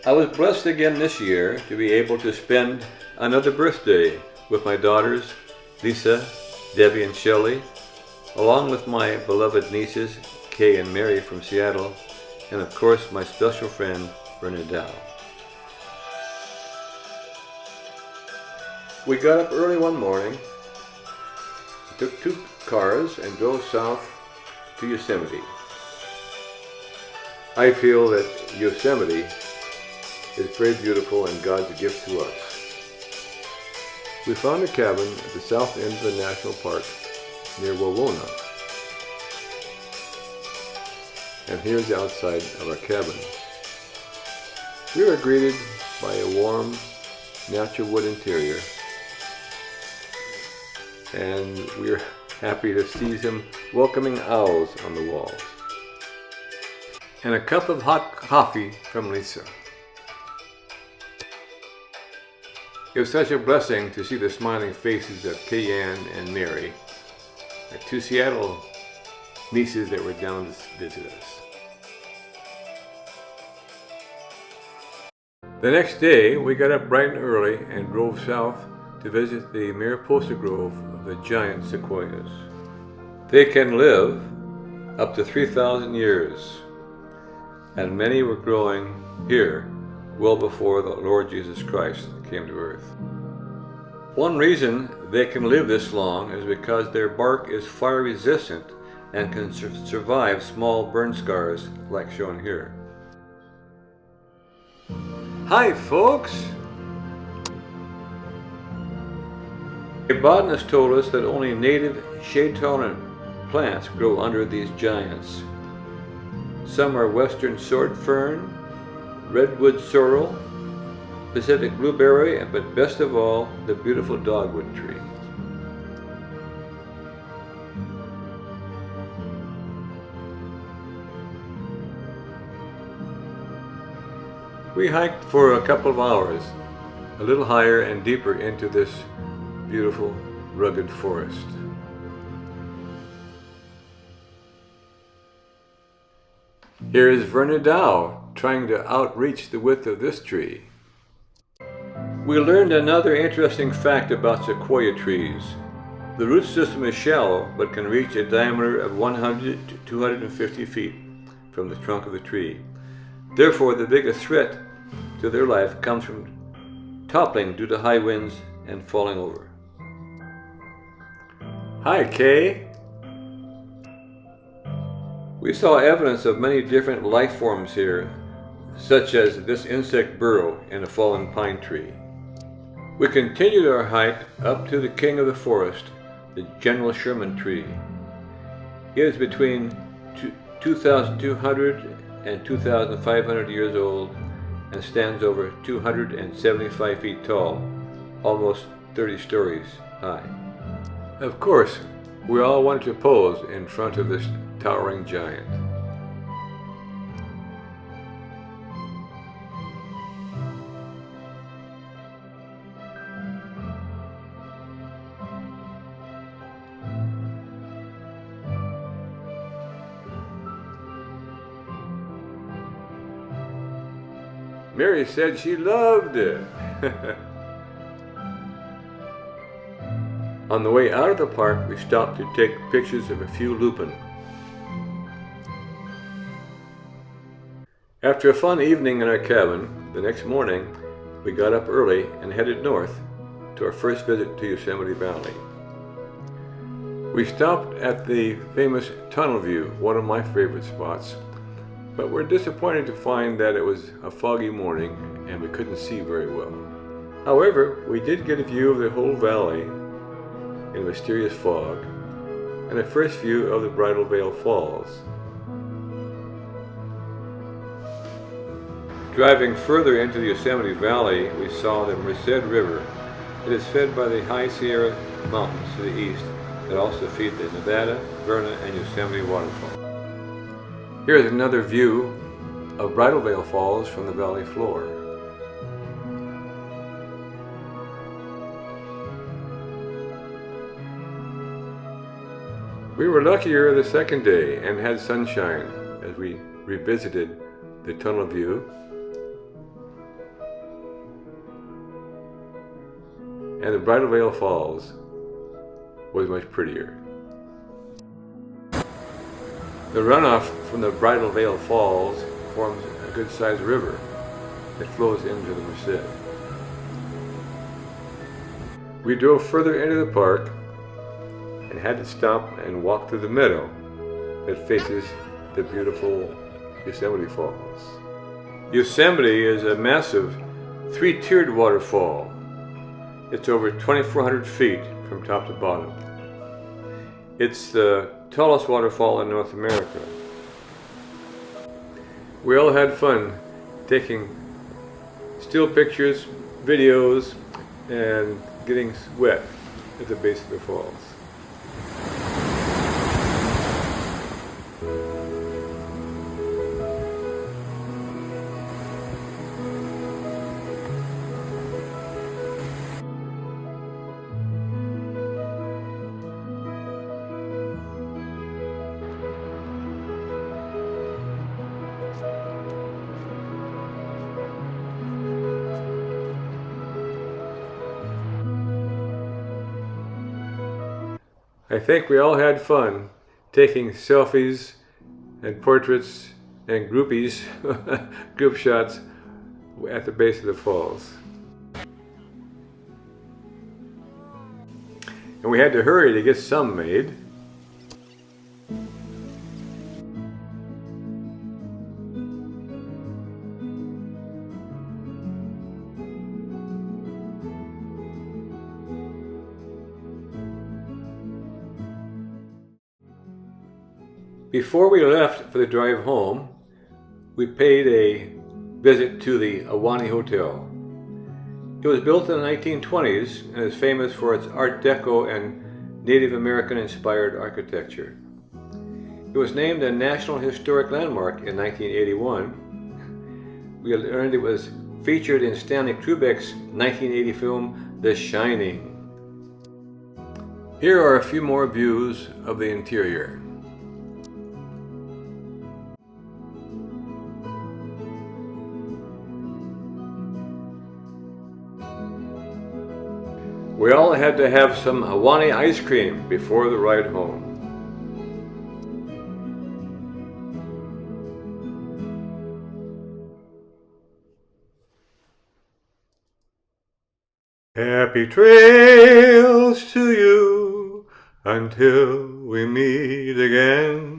I was blessed again this year to be able to spend another birthday with my daughters, Lisa, Debbie, and Shelley, along with my beloved nieces, Kay and Mary from Seattle, and of course my special friend, Verna Dow. We got up early one morning, took 2 cars, and drove south to Yosemite. I feel that Yosemite is very beautiful and God's gift to us. We found a cabin at the south end of the national park near Wawona. And here's the outside of our cabin. We were greeted by a warm, natural wood interior, and we were happy to see some welcoming owls on the walls. And a cup of hot coffee from Lisa. It was such a blessing to see the smiling faces of Kay-Ann and Mary, our 2 Seattle nieces that were down to visit us. The next day, we got up bright and early and drove south to visit the Mariposa Grove of the giant sequoias. They can live up to 3,000 years, and many were growing here well before the Lord Jesus Christ came to earth. One reason they can live this long is because their bark is fire resistant and can survive small burn scars like shown here. Hi folks! A botanist told us that only native shade-tolerant plants grow under these giants. Some are western sword fern, redwood sorrel, Pacific blueberry, but best of all, the beautiful dogwood tree. We hiked for a couple of hours, a little higher and deeper into this beautiful, rugged forest. Here is Verna Dow trying to outreach the width of this tree. We learned another interesting fact about sequoia trees. The root system is shallow, but can reach a diameter of 100 to 250 feet from the trunk of the tree. Therefore, the biggest threat to their life comes from toppling due to high winds and falling over. Hi, Kay. We saw evidence of many different life forms here, such as this insect burrow in a fallen pine tree. We continued our hike up to the king of the forest, the General Sherman tree. It is between 2,200 and 2,500 years old and stands over 275 feet tall, almost 30 stories high. Of course, we all wanted to pose in front of this towering giant. Mary said she loved it. On the way out of the park, we stopped to take pictures of a few lupin. After a fun evening in our cabin, the next morning, we got up early and headed north to our first visit to Yosemite Valley. We stopped at the famous Tunnel View, one of my favorite spots, but we're disappointed to find that it was a foggy morning and we couldn't see very well. However, we did get a view of the whole valley in mysterious fog and a first view of the Bridal Veil Falls. Driving further into the Yosemite Valley, we saw the Merced River. It is fed by the High Sierra Mountains to the east that also feed the Nevada, Verna, and Yosemite waterfall. Here is another view of Bridal Veil Falls from the valley floor. We were luckier the second day and had sunshine as we revisited the tunnel view and the Bridal Veil Falls was much prettier. The runoff from the Bridal Veil Falls forms a good-sized river that flows into the Merced. We drove further into the park and had to stop and walk through the meadow that faces the beautiful Yosemite Falls. Yosemite is a massive three-tiered waterfall. It's over 2,400 feet from top to bottom. It's the tallest waterfall in North America. We all had fun taking still pictures, videos, and getting wet at the base of the falls. I think we all had fun taking selfies and portraits and groupies, group shots at the base of the falls. And we had to hurry to get some made. Before we left for the drive home, we paid a visit to the Ahwahnee Hotel. It was built in the 1920s and is famous for its Art Deco and Native American inspired architecture. It was named a National Historic Landmark in 1981. We learned it was featured in Stanley Kubrick's 1980 film, The Shining. Here are a few more views of the interior. We all had to have some Ahwahnee ice cream before the ride home. Happy trails to you until we meet again.